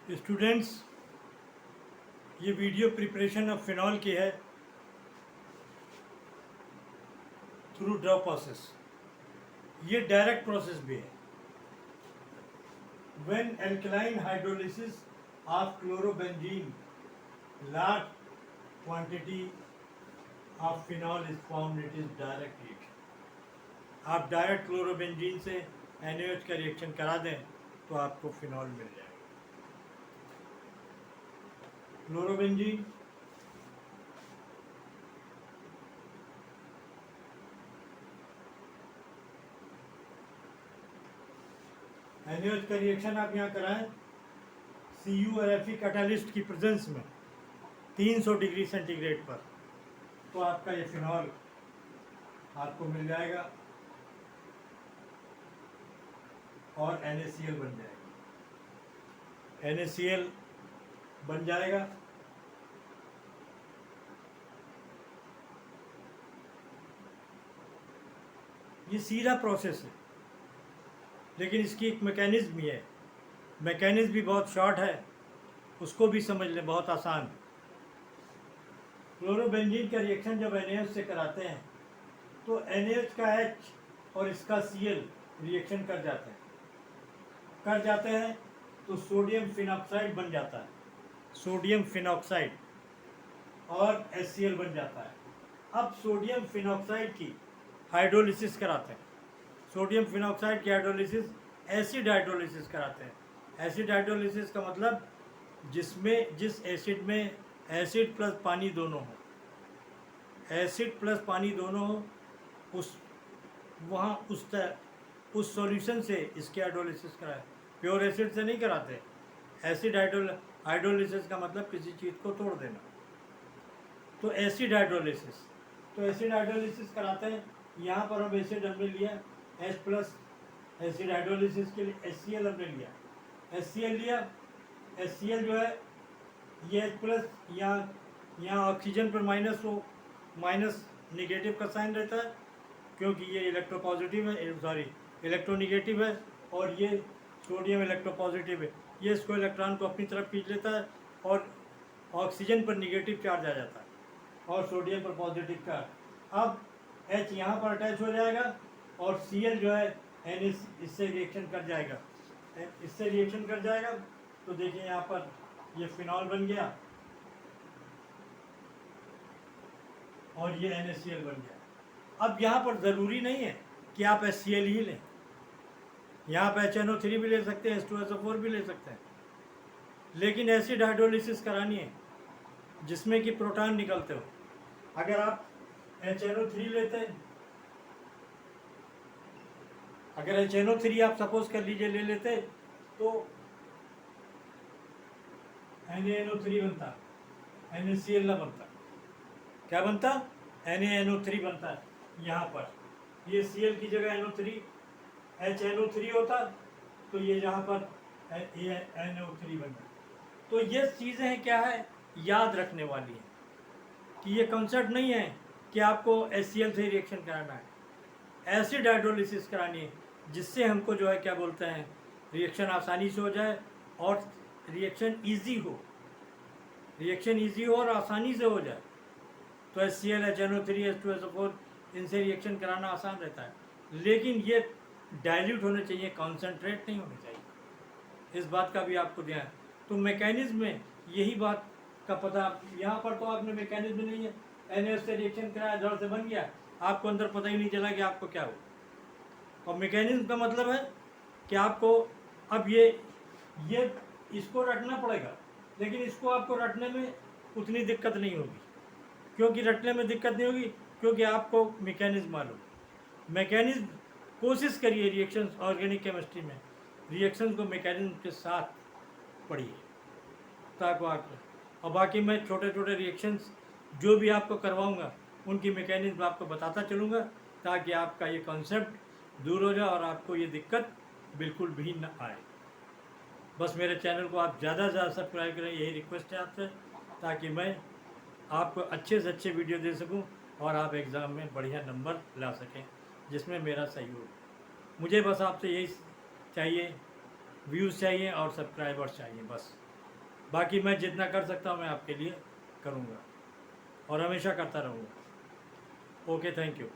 Students, ये video preparation of phenol की है थ्रू ड्रॉ प्रोसेस। ये डायरेक्ट प्रोसेस भी है। When alkaline hydrolysis of chlorobenzene large quantity of phenol is formed, it is direct reaction. आप direct chlorobenzene से NaOH का reaction करा दें तो आपको फिनॉल मिल जाएगा। क्लोरोबेंजीन NaOH का रिएक्शन आप यहाँ कराएं Cu और Fe कैटालिस्ट की प्रेजेंस में 300 डिग्री सेंटीग्रेड पर, तो आपका ये फिनॉल आपको मिल जाएगा और NaCl बन जाएगा। NaCl बन जाएगा। ये सीधा प्रोसेस है, लेकिन इसकी एक मैकेनिज्म भी है। मैकेनिज्म भी बहुत शॉर्ट है, उसको भी समझ लें, बहुत आसान। क्लोरोबेंजीन का रिएक्शन जब NaOH से कराते हैं तो NaOH का H और इसका Cl रिएक्शन कर जाते हैं तो सोडियम फिनॉक्साइड बन जाता है, सोडियम फिनॉक्साइड, और HCl बन जाता है। अब सोडियम फिनॉक्साइड की हाइड्रोलिसिस कराते हैं। सोडियम फिनॉक्साइड की हाइड्रोलिसिस एसिड हाइड्रोलिसिस कराते हैं। एसिड हाइड्रोलिसिस का मतलब जिस एसिड में एसिड प्लस पानी दोनों हो, एसिड प्लस पानी दोनों हो, उस सॉल्यूशन से इसकी हाइड्रोलिसिस कराए। प्योर एसिड से नहीं कराते। एसिड हाइड्रोलिसिस का मतलब किसी चीज़ को तोड़ देना, तो एसिड हाइड्रोलिसिस कराते हैं। यहाँ पर हम एसिड हमने लिया H प्लस, एसिड हाइड्रोलिसिस के लिए HCl हमने लिया, HCl जो है ये H प्लस, यहाँ ऑक्सीजन पर माइनस निगेटिव का साइन रहता है, क्योंकि ये इलेक्ट्रोनिगेटिव है, और ये सोडियम इलेक्ट्रोपॉजिटिव है। ये इसको इलेक्ट्रॉन को अपनी तरफ खींच लेता है और ऑक्सीजन पर निगेटिव चार्ज आ जाता है और सोडियम पर पॉजिटिव चार्ज। अब H यहाँ पर अटैच हो जाएगा और Cl जो है इससे रिएक्शन कर जाएगा, तो देखिए यहाँ पर ये फिनॉल बन गया और ये NaCl बन गया। अब यहाँ पर ज़रूरी नहीं है कि आप HCl ही लें, यहाँ पर HNO3 भी ले सकते हैं, H2SO4 भी ले सकते हैं, लेकिन एसिड हाइड्रोलिसिस करानी है जिसमें कि प्रोटॉन निकलते हो। अगर आप HNO3 लेते हैं, अगर HNO3 आप सपोज कर लीजिए ले लेते तो NaNO3 बनता, NaCl ना बनता। क्या बनता? NaNO3 बनता है। यहाँ पर ये Cl की जगह NO3 HNO3 होता, तो ये यहाँ पर NO3 बनता। तो ये चीज़ें हैं क्या है, याद रखने वाली है कि ये कंसेप्ट नहीं है कि आपको HCl से रिएक्शन कराना है। एसिड हाइड्रोलिसिस करानी है जिससे हमको जो है क्या बोलते हैं, रिएक्शन आसानी से हो जाए और रिएक्शन इजी हो और आसानी से हो जाए। तो HCl HNO3 H2SO4 इनसे रिएक्शन कराना आसान रहता है, लेकिन ये डाइल्यूट होने चाहिए, कॉन्सेंट्रेट नहीं होने चाहिए। इस बात का भी आपको ध्यान। तो मैकेनिज्म में यही बात का पता, यहाँ पर तो आपने मैकेनिज्म नहीं है, NaOH से रिएक्शन कराया, जड़ से बन गया, आपको अंदर पता ही नहीं चला कि आपको क्या हो। और मैकेनिज्म का मतलब है कि आपको अब ये इसको रटना पड़ेगा, लेकिन इसको आपको रटने में उतनी दिक्कत नहीं होगी। क्योंकि रटने में दिक्कत नहीं होगी, क्योंकि आपको मैकेनिज्म मालूम। मैकेनिज्म कोशिश करिए रिएक्शंस, ऑर्गेनिक केमिस्ट्री में रिएक्शंस को मैकेनिज्म के साथ पढ़िए ताकि और बाकी मैं छोटे छोटे रिएक्शंस जो भी आपको करवाऊंगा उनकी मैकेनिज्म आपको बताता चलूँगा, ताकि आपका ये कॉन्सेप्ट दूर हो जाए और आपको ये दिक्कत बिल्कुल भी न आए। बस मेरे चैनल को आप ज़्यादा से ज़्यादा सब्सक्राइब करें, यही रिक्वेस्ट है आपसे, ताकि मैं आपको अच्छे से अच्छे वीडियो दे सकूं और आप एग्ज़ाम में बढ़िया नंबर ला सकें, जिसमें मेरा सहयोग। मुझे बस आपसे यही चाहिए, व्यूज़ चाहिए और सब्सक्राइबर्स चाहिए, बस। बाकी मैं जितना कर सकता हूँ मैं आपके लिए करूँगा और हमेशा करता रहूँगा। Okay, thank you.